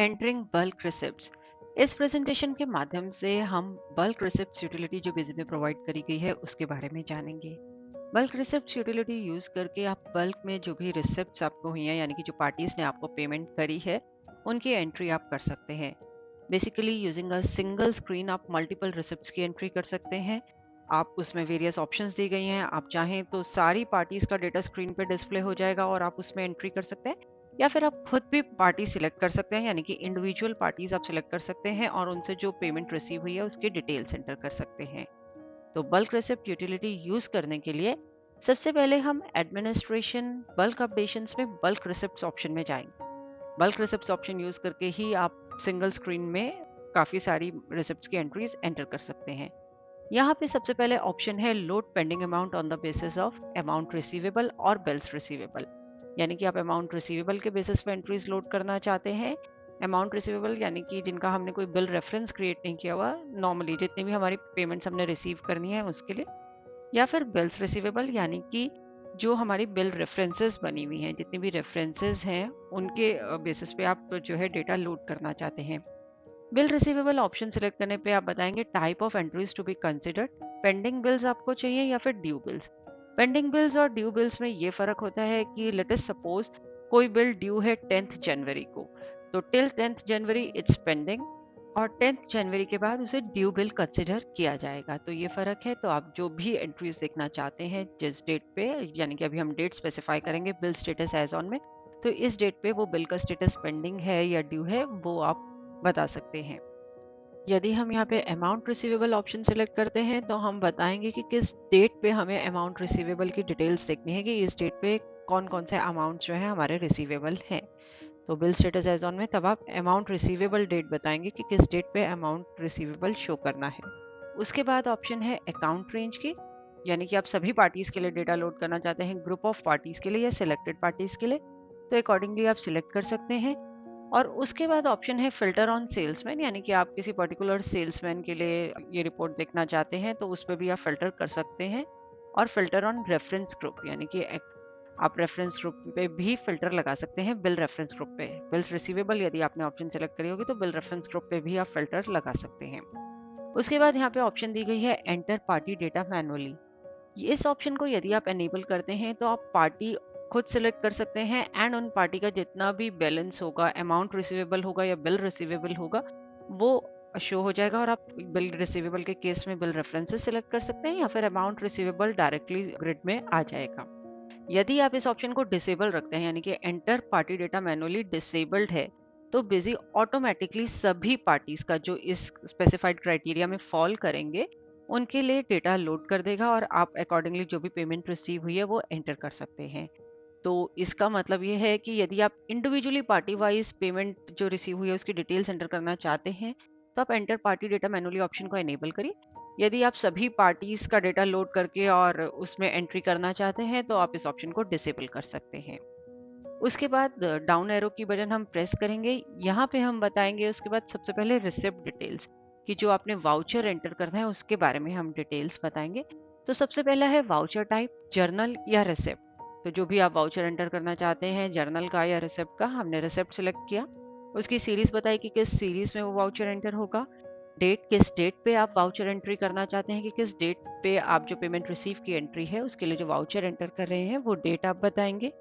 Entering bulk receipts. इस presentation के माध्यम से हम बल्क रिसिप्ट्स यूटिलिटी जो बिजी में प्रोवाइड करी गई है उसके बारे में जानेंगे। बल्क रिसिप्ट्स यूटिलिटी यूज करके आप बल्क में जो भी रिसिप्ट्स आपको हुई हैं यानी कि जो पार्टीज ने आपको पेमेंट करी है उनकी एंट्री आप कर सकते हैं। Basically using a single screen आप मल्टीपल रिसिप्ट्स की एंट्री कर सकते हैं। आप उसमें वेरियस ऑप्शंस दी गई हैं, आप चाहें तो सारी पार्टीज का डेटा स्क्रीन पे डिस्प्ले हो जाएगा और आप उसमें एंट्री कर सकते हैं, या फिर आप खुद भी पार्टी सिलेक्ट कर सकते हैं यानी कि इंडिविजुअल पार्टीज आप सिलेक्ट कर सकते हैं और उनसे जो पेमेंट रिसीव हुई है उसकी डिटेल्स एंटर कर सकते हैं। तो बल्क रिसिप्ट यूटिलिटी यूज करने के लिए सबसे पहले हम एडमिनिस्ट्रेशन बल्क अपडेशंस में बल्क रिसिप्ट्स ऑप्शन में जाएंगे। बल्क रिसिप्ट्स ऑप्शन यूज करके ही आप सिंगल स्क्रीन में काफी सारी रिसिप्ट्स की एंट्रीज एंटर कर सकते हैं। यहाँ पे सबसे पहले ऑप्शन है load pending amount on the basis of amount receivable और बिल्स रिसीवेबल। यानी कि आप अमाउंट रिसीवेबल के बेसिस पे एंट्रीज लोड करना चाहते हैं। अमाउंट रिसीवेबल यानी कि जिनका हमने कोई बिल रेफरेंस क्रिएट नहीं किया हुआ, नॉर्मली जितनी भी हमारी पेमेंट्स हमने रिसीव करनी है उसके लिए। या फिर बिल्स रिसीवेबल यानी कि जो हमारी बिल रेफरेंसेस बनी हुई हैं, जितनी भी रेफरेंसेस हैं उनके बेसिस पे आप जो है डेटा लोड करना चाहते हैं। बिल रिसीवेबल ऑप्शन सिलेक्ट करने पे आप बताएंगे type of entries to be considered. Pending bills आपको चाहिए या फिर ड्यू बिल्स। पेंडिंग बिल्स और ड्यू बिल्स में ये फर्क होता है कि लेट अस सपोज कोई बिल ड्यू है 10th जनवरी को, तो till 10th January it's pending, और 10th जनवरी के बाद उसे ड्यू बिल कंसिडर किया जाएगा। तो ये फर्क है। तो आप जो भी एंट्रीज देखना चाहते हैं जिस डेट पे, यानी कि अभी हम डेट स्पेसिफाई करेंगे बिल स्टेटस एज ऑन में, तो इस डेट पे वो बिल का स्टेटस पेंडिंग है या ड्यू है वो आप बता सकते हैं। यदि हम यहाँ पे अमाउंट रिसीवेबल ऑप्शन सेलेक्ट करते हैं तो हम बताएंगे कि किस डेट पे हमें अमाउंट रिसीवेबल की डिटेल्स देखनी है कि इस डेट पे कौन कौन से अमाउंट जो है हमारे रिसीवेबल हैं। तो बिल स्टेटस एज ऑन में तब आप अमाउंट रिसीवेबल डेट बताएंगे कि किस डेट पे अमाउंट रिसीवेबल शो करना है। उसके बाद ऑप्शन है अकाउंट रेंज की, यानी कि आप सभी पार्टीज के लिए डेटा लोड करना चाहते हैं, ग्रुप ऑफ पार्टीज के लिए या सिलेक्टेड पार्टीज के लिए, तो अकॉर्डिंगली आप सिलेक्ट कर सकते हैं। और उसके बाद ऑप्शन है फिल्टर ऑन सेल्समैन, यानी कि आप किसी पर्टिकुलर सेल्समैन के लिए ये रिपोर्ट देखना चाहते हैं तो उस पर भी आप फिल्टर कर सकते हैं। और फिल्टर ऑन रेफरेंस ग्रुप, यानी कि आप रेफरेंस ग्रुप पे भी फिल्टर लगा सकते हैं। बिल रेफरेंस ग्रुप पे बिल्स रिसीवेबल यदि आपने ऑप्शन सेलेक्ट करी होगी तो बिल रेफरेंस ग्रुप पे भी आप फिल्टर लगा सकते हैं। उसके बाद यहाँ पे ऑप्शन दी गई है एंटर पार्टी डेटा मैनुअली। इस ऑप्शन को यदि आप एनेबल करते हैं तो आप पार्टी खुद सिलेक्ट कर सकते हैं एंड उन पार्टी का जितना भी बैलेंस होगा, अमाउंट रिसीवेबल होगा या बिल रिसीवेबल होगा, वो शो हो जाएगा। और आप बिल रिसीवेबल के केस में बिल रेफरेंसेस सिलेक्ट कर सकते हैं या फिर अमाउंट रिसीवेबल डायरेक्टली ग्रिड में आ जाएगा। यदि आप इस ऑप्शन को डिसेबल रखते हैं यानी कि enter party data manually disabled है, तो बिजी ऑटोमेटिकली सभी पार्टीज का जो इस स्पेसिफाइड क्राइटेरिया में फॉल करेंगे उनके लिए डेटा लोड कर देगा और आप अकॉर्डिंगली जो भी पेमेंट रिसीव हुई है वो एंटर कर सकते हैं। तो इसका मतलब ये है कि यदि आप इंडिविजुअली पार्टी वाइज पेमेंट जो रिसीव हुई है उसकी डिटेल्स एंटर करना चाहते हैं तो आप enter party data manually option को एनेबल करिए। यदि आप सभी पार्टीज का डेटा लोड करके और उसमें एंट्री करना चाहते हैं तो आप इस ऑप्शन को डिसेबल कर सकते हैं। उसके बाद डाउन एरो की बटन हम प्रेस करेंगे। यहाँ पे हम बताएंगे उसके बाद सबसे पहले रिसिप्ट डिटेल्स कि जो आपने वाउचर एंटर करना है उसके बारे में हम डिटेल्स बताएंगे। तो सबसे पहला है वाउचर टाइप, जर्नल या रिसिप्ट। तो जो भी आप वाउचर एंटर करना चाहते हैं, जर्नल का या रिसिप्ट का, हमने रिसिप्ट सिलेक्ट किया। उसकी सीरीज बताई कि किस सीरीज में वो वाउचर एंटर होगा। डेट, किस डेट पे आप वाउचर एंट्री करना चाहते हैं कि किस डेट पे आप जो पेमेंट रिसीव की एंट्री है उसके लिए जो वाउचर एंटर कर रहे हैं वो डेट आप बताएंगे।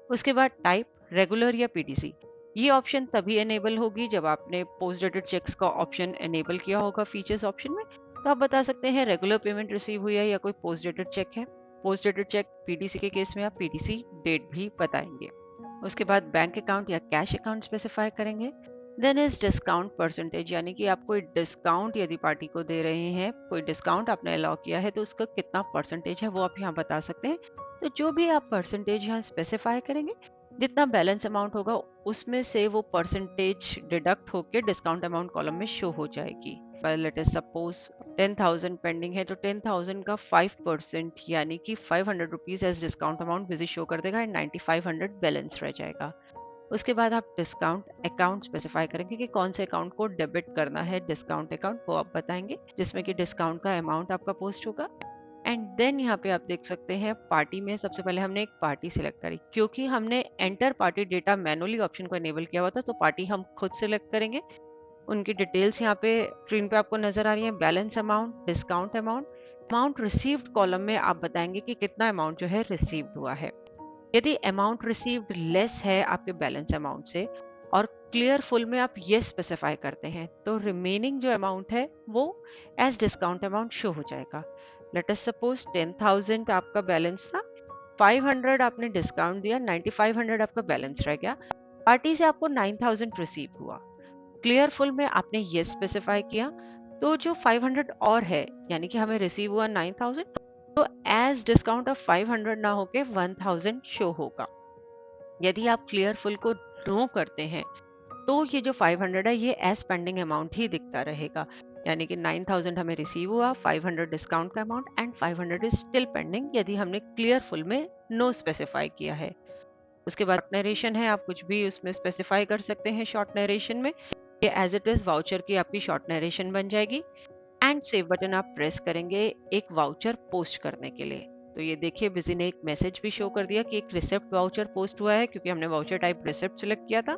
उसके बाद टाइप, रेगुलर या पीटीसी। ये ऑप्शन तभी एनेबल होगी जब आपने पोस्ट डेटेड चेक्स का ऑप्शन एनेबल किया होगा फीचर्स ऑप्शन में। तो आप बता सकते हैं रेगुलर पेमेंट रिसीव हुई है या कोई पोस्ट डेटेड चेक है। पोस्ट डेटेड चेक पीटीसी के केस में आप पीटीसी डेट भी बताएंगे। उसके बाद बैंक अकाउंट या कैश अकाउंट स्पेसिफाई करेंगे। देन इज डिस्काउंट परसेंटेज, यानी कि आप कोई डिस्काउंट यदि पार्टी को दे रहे हैं, कोई डिस्काउंट आपने अलाउ किया है तो उसका कितना परसेंटेज है वो आप यहाँ बता सकते हैं। तो जो भी आप परसेंटेज यहाँ स्पेसिफाई करेंगे, जितना बैलेंस अमाउंट होगा उसमें से वो परसेंटेज डिडक्ट होकर डिस्काउंट अमाउंट कॉलम में शो हो जाएगी। लेट अस सपोज 10,000 पेंडिंग है तो 10,000 का 5% यानी कि 500 rupees as discount amount Busy show कर देगा एंड 9500 बैलेंस रह जाएगा। उसके बाद आप डिस्काउंट अकाउंट स्पेसिफाई करेंगे कि कौन से अकाउंट को डेबिट करना है। डिस्काउंट अकाउंट वो आप बताएंगे जिसमें कि डिस्काउंट का अमाउंट आपका पोस्ट होगा। एंड देन यहाँ पे आप देख सकते हैं पार्टी में सबसे पहले हमने एक पार्टी सिलेक्ट करी, क्योंकि हमने enter party data manually option को एनेबल किया हुआ था, तो पार्टी हम खुद सिलेक्ट करेंगे। उनकी डिटेल्स यहाँ पे स्क्रीन पे आपको नजर आ रही है, balance amount, discount amount, amount received column में आप बताएंगे कि कितना अमाउंट जो है रिसीव्ड हुआ है। यदि अमाउंट रिसीव्ड लेस है आपके बैलेंस अमाउंट से और क्लियर फुल में आप ये स्पेसिफाई करते हैं, तो रिमेनिंग जो अमाउंट है वो एज डिस्काउंट अमाउंट शो हो जाएगा। लेट अस सपोज 10,000 आपका बैलेंस था, 500 आपने डिस्काउंट दिया, 9,500 आपका बैलेंस रह गया। पार्टी से आपको 9,000 रिसीव हुआ, क्लियर फुल में आपने ये स्पेसिफाई किया, तो जो 500 और है यानी कि हमें रिसीव हुआ 9,000, तो एज डिस्काउंट ऑफ 500 ना होके 1,000 शो होगा। यदि आप क्लियर फुल को नो करते हैं तो ये जो 500 है ये एज पेंडिंग अमाउंट ही दिखता रहेगा, यानी कि 9,000 हमें रिसीव हुआ, 500 डिस्काउंट का amount and 500 is still pending यदि हमने क्लियर फुल में नो स्पेसिफाई किया है। उसके बाद नरेशन है, आप कुछ भी उसमें स्पेसिफाई कर सकते हैं शॉर्ट नरेशन में, ये एज इट इज वाउचर की आपकी शॉर्ट नरेशन बन जाएगी। एंड सेव बटन आप प्रेस करेंगे एक वाउचर पोस्ट करने के लिए। तो ये देखिए बिजी ने एक मैसेज भी शो कर दिया कि एक रिसिप्ट वाउचर पोस्ट हुआ है, क्योंकि हमने वाउचर टाइप रिसिप्ट सिलेक्ट किया था।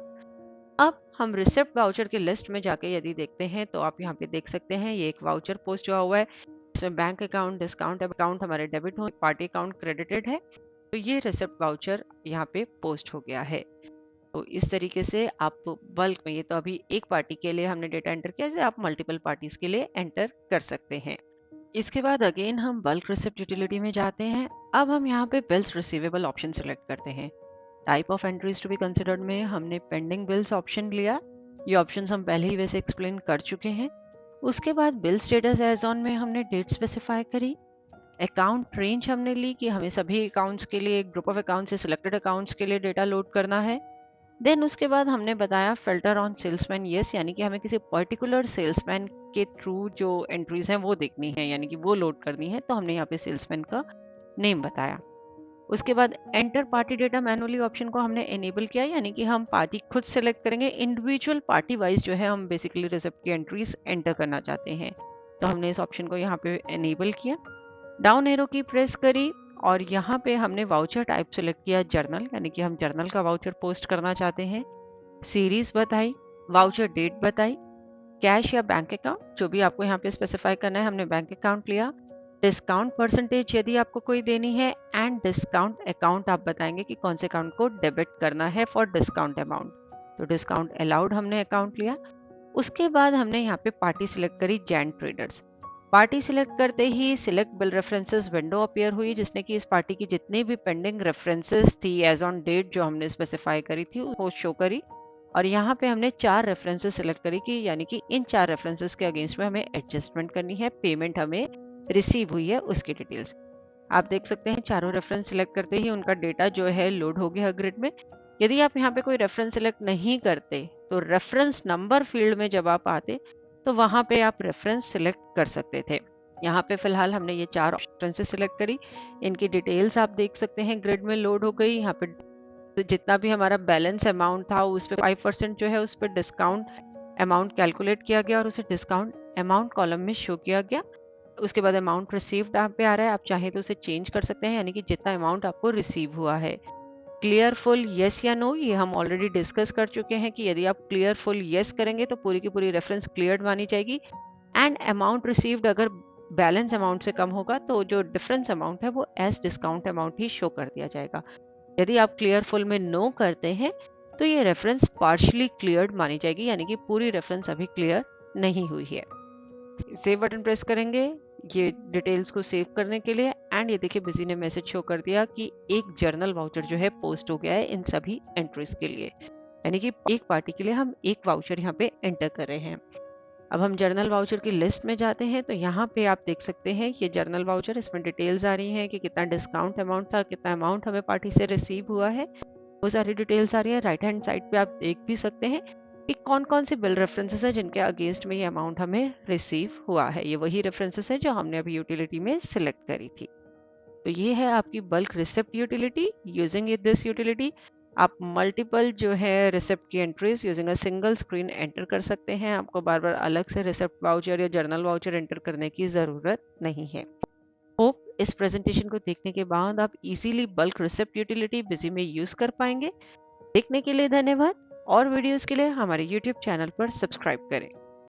अब हम रिसिप्ट वाउचर के लिस्ट में जाके यदि देखते हैं तो आप यहाँ पे देख सकते हैं ये एक वाउचर पोस्ट हुआ है, इसमें बैंक अकाउंट, डिस्काउंट अकाउंट हमारे डेबिट हो, पार्टी अकाउंट क्रेडिटेड है, तो ये रिसिप्ट वाउचर यहाँ पे पोस्ट हो गया है। तो इस तरीके से आप बल्क में, ये तो अभी एक पार्टी के लिए हमने डेटा एंटर किया, जैसे आप मल्टीपल पार्टीज के लिए एंटर कर सकते हैं। इसके बाद अगेन हम बल्क रिसिप्ट यूटिलिटी में जाते हैं। अब हम यहाँ पे बिल्स रिसीवेबल ऑप्शन सिलेक्ट करते हैं। Type of entries to be considered में हमने पेंडिंग बिल्स ऑप्शन लिया, ये ऑप्शन हम पहले ही वैसे एक्सप्लेन कर चुके हैं। उसके बाद बिल स्टेटस एज ऑन में हमने डेट स्पेसिफाई करी। अकाउंट रेंज हमने ली कि हमें सभी अकाउंट्स के लिए, ग्रुप ऑफ अकाउंट्स से सिलेक्टेड अकाउंट्स के लिए डेटा लोड करना है। देन उसके बाद हमने बताया फिल्टर ऑन सेल्समैन यस, यानी कि हमें किसी पर्टिकुलर सेल्समैन के थ्रू जो एंट्रीज हैं वो देखनी है, यानी कि वो लोड करनी है, तो हमने यहाँ पे सेल्समैन का नेम बताया। उसके बाद enter party data manually option को हमने एनेबल किया, यानी कि हम पार्टी खुद सेलेक्ट करेंगे, इंडिविजुअल पार्टी वाइज जो है हम बेसिकली रिसिप्ट की एंट्रीज एंटर करना चाहते हैं, तो हमने इस ऑप्शन को यहाँ पे एनेबल किया। डाउन एरो की प्रेस करी और यहाँ पे हमने वाउचर टाइप सेलेक्ट किया जर्नल, यानी कि हम जर्नल का वाउचर पोस्ट करना चाहते हैं। सीरीज बताई, वाउचर डेट बताई, कैश या बैंक अकाउंट जो भी आपको यहाँ पे स्पेसिफाई करना है, हमने बैंक अकाउंट लिया। डिस्काउंट परसेंटेज यदि आपको कोई देनी है, एंड डिस्काउंट अकाउंट आप बताएंगे कि कौन से अकाउंट को डेबिट करना है फॉर डिस्काउंट अमाउंट, तो डिस्काउंट अलाउड हमने अकाउंट लिया। उसके बाद हमने यहाँ पे पार्टी सिलेक्ट करी जैन ट्रेडर्स। पार्टी सिलेक्ट करते ही select bill references window appear हुई, जिसने कि इस पार्टी की जितनी भी पेंडिंग रेफरेंसेस थी एज ऑन डेट जो हमने स्पेसिफाई करी थी वो शो करी। और यहाँ पे हमने 4 रेफरेंसेस सिलेक्ट करी कि यानी कि इन 4 रेफरेंसेस के अगेंस्ट में हमें एडजस्टमेंट करनी है, पेमेंट हमें रिसीव हुई है उसकी डिटेल्स। आप देख सकते हैं चारों रेफरेंस सिलेक्ट करते ही उनका डेटा जो है लोड हो गया ग्रिड में। यदि आप यहाँ पे कोई रेफरेंस सिलेक्ट नहीं करते तो रेफरेंस नंबर फील्ड में जब आप आते तो वहां पे आप रेफरेंस सिलेक्ट कर सकते थे। यहाँ पे फिलहाल हमने ये 4 रेफरेंसेस सिलेक्ट करी, इनकी डिटेल्स आप देख सकते हैं ग्रिड में लोड हो गई। यहाँ पे तो जितना भी हमारा बैलेंस अमाउंट था उस पर 5% जो है उस पर डिस्काउंट अमाउंट कैलकुलेट किया गया और उसे डिस्काउंट अमाउंट कॉलम में शो किया गया। उसके बाद अमाउंट रिसीव्ड यहाँ पे आ रहा है, आप चाहें तो उसे चेंज कर सकते हैं, यानी कि जितना अमाउंट आपको रिसीव हुआ है। क्लियर फुल यस या नो ये हम ऑलरेडी डिस्कस कर चुके हैं कि यदि आप क्लियर फुल यस करेंगे तो पूरी की पूरी रेफरेंस क्लियर्ड मानी जाएगी, एंड अमाउंट रिसीव्ड अगर बैलेंस अमाउंट से कम होगा तो जो डिफरेंस अमाउंट है वो एज डिस्काउंट अमाउंट ही शो कर दिया जाएगा। यदि आप क्लियर फुल में नो करते हैं तो ये रेफरेंस पार्शियली क्लियर्ड मानी जाएगी, यानी कि पूरी रेफरेंस अभी क्लियर नहीं हुई है। सेव बटन प्रेस करेंगे ये डिटेल्स को सेव करने के लिए, एंड ये देखिए बिजी ने मैसेज शो कर दिया कि एक जर्नल वाउचर जो है पोस्ट हो गया है इन सभी एंट्रीज के लिए, यानी कि एक पार्टी के लिए हम एक वाउचर यहाँ पे एंटर कर रहे हैं। अब हम जर्नल वाउचर की लिस्ट में जाते हैं, तो यहाँ पे आप देख सकते हैं ये जर्नल वाउचर, इसमें डिटेल्स आ रही हैं कि कितना डिस्काउंट अमाउंट था, कितना अमाउंट हमें पार्टी से रिसीव हुआ है, वो सारी डिटेल्स आ रही है। राइट हैंड साइड पे आप देख भी सकते हैं कि कौन कौन से बिल रेफरेंसेस है जिनके अगेंस्ट में ये अमाउंट हमें रिसीव हुआ है। ये वही रेफरेंसेस है जो हमने अभी यूटिलिटी में सिलेक्ट करी थी। तो ये है आपकी bulk receipt utility. Using this utility आप मल्टीपल जो है रिसिप्ट की entries using a single screen enter कर सकते हैं। आपको बार बार अलग से रिसिप्ट वाउचर या जर्नल वाउचर एंटर करने की ज़रूरत नहीं है। होप इस प्रेजेंटेशन को देखने के बाद आप easily bulk receipt utility busy में यूज कर पाएंगे। देखने के लिए धन्यवाद और वीडियोस के लिए हमारे यूट्यूब चैनल पर सब्सक्राइब करें।